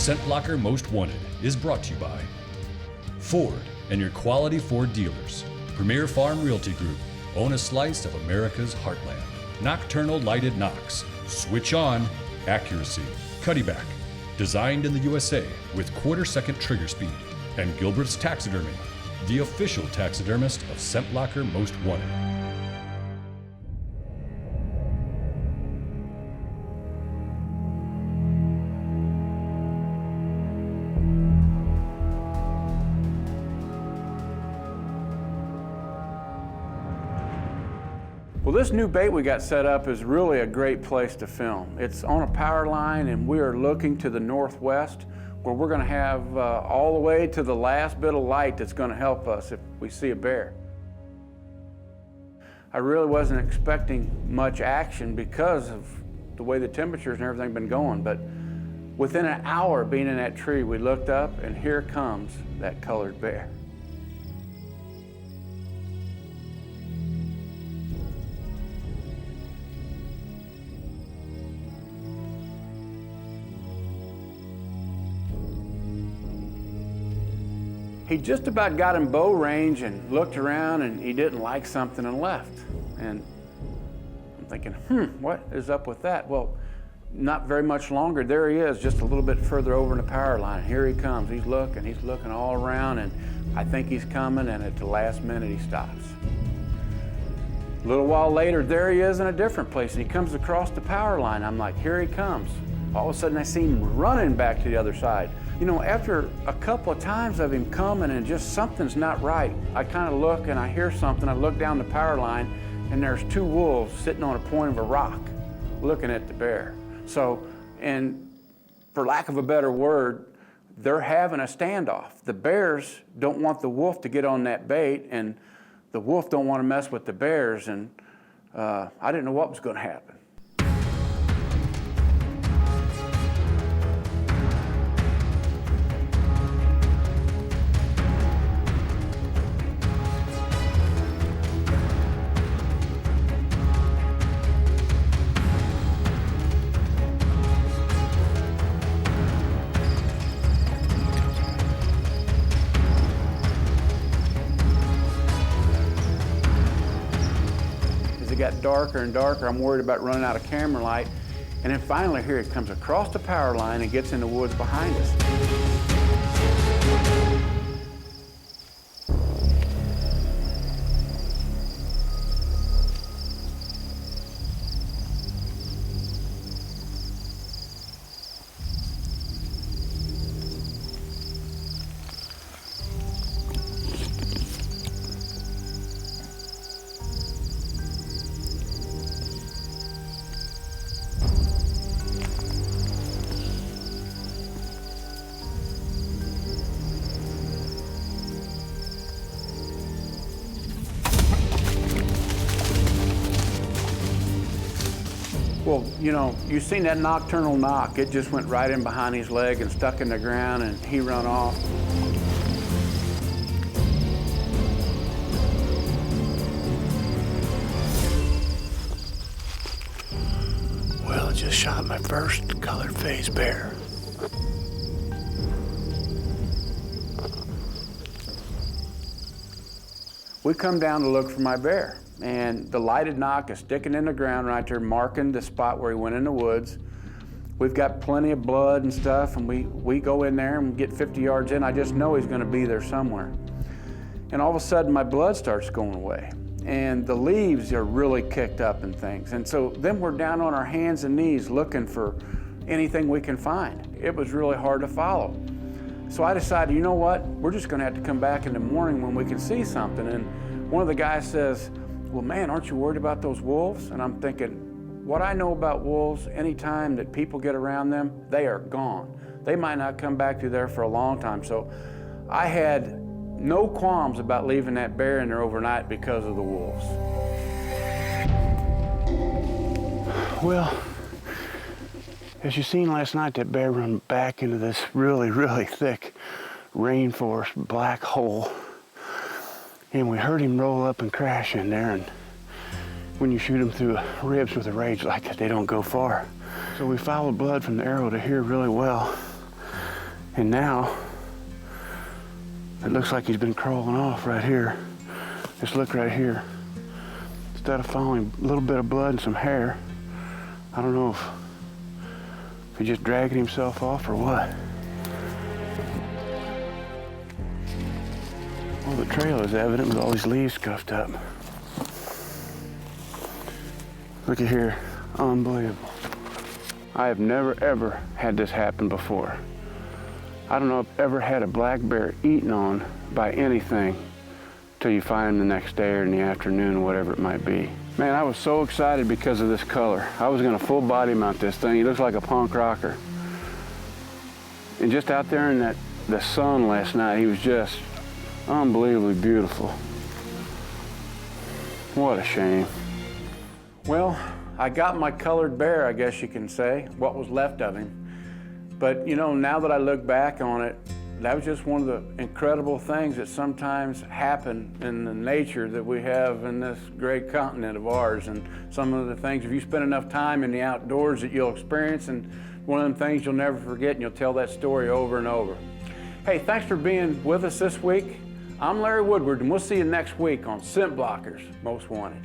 ScentBlocker Most Wanted is brought to you by Ford and your quality Ford dealers. Premier Farm Realty Group. Own a slice of America's heartland. Nocturnal Lighted Knocks. Switch on. Accuracy. Cuddyback. Designed in the USA with quarter-second trigger speed. And Gilbert's Taxidermy, the official taxidermist of ScentBlocker Most Wanted. Well, this new bait we got set up is really a great place to film. It's on a power line and we are looking to the northwest where we're going to have all the way to the last bit of light that's going to help us if we see a bear. I really wasn't expecting much action because of the way the temperatures and everything been going, but within an hour of being in that tree, we looked up and here comes that colored bear. He just about got in bow range and looked around and he didn't like something and left. And I'm thinking, what is up with that? Well, not very much longer. There he is, just a little bit further over in the power line. Here he comes. He's looking all around, and I think he's coming, and at the last minute he stops. A little while later, there he is in a different place, and he comes across the power line. I'm like, here he comes. All of a sudden I see him running back to the other side. You know, after a couple of times of him coming and just something's not right, I kind of look and I hear something. I look down the power line and there's two wolves sitting on a point of a rock looking at the bear. So, and for lack of a better word, they're having a standoff. The bears don't want the wolf to get on that bait and the wolf don't want to mess with the bears, and I didn't know what was going to happen. It got darker and darker. I'm worried about running out of camera light. And then finally here it comes across the power line and gets in the woods behind us. Well, you know, you seen that nocturnal knock. It just went right in behind his leg and stuck in the ground, and he run off. Well, I just shot my first colored phase bear. We come down to look for my bear. And the lighted knock is sticking in the ground right there, marking the spot where he went in the woods. We've got plenty of blood and stuff, and we go in there and get 50 yards in. I just know he's gonna be there somewhere. And all of a sudden, my blood starts going away. And the leaves are really kicked up and things. And so then we're down on our hands and knees looking for anything we can find. It was really hard to follow. So I decided, you know what? We're just gonna have to come back in the morning when we can see something. And one of the guys says, well, man, aren't you worried about those wolves? And I'm thinking, what I know about wolves, anytime that people get around them, they are gone. They might not come back through there for a long time. So I had no qualms about leaving that bear in there overnight because of the wolves. Well, as you seen last night, that bear ran back into this really, really thick rainforest black hole. And we heard him roll up and crash in there, and when you shoot them through ribs with a rage like that, they don't go far. So we followed blood from the arrow to here really well. And now, it looks like he's been crawling off right here. Just look right here. Instead of following a little bit of blood and some hair, I don't know if he's just dragging himself off or what. Well, the trail is evident with all these leaves scuffed up. Look at here, unbelievable. I have never ever had this happen before. I don't know if I've ever had a black bear eaten on by anything till you find him the next day or in the afternoon, whatever it might be. Man, I was so excited because of this color. I was gonna full body mount this thing. He looks like a punk rocker. And just out there in the sun last night, he was just unbelievably beautiful. What a shame. Well, I got my colored bear, I guess you can say, what was left of him. But you know, now that I look back on it, that was just one of the incredible things that sometimes happen in the nature that we have in this great continent of ours. And some of the things, if you spend enough time in the outdoors, that you'll experience, and one of them things you'll never forget, and you'll tell that story over and over. Hey, thanks for being with us this week. I'm Larry Woodward, and we'll see you next week on ScentBlocker's Most Wanted.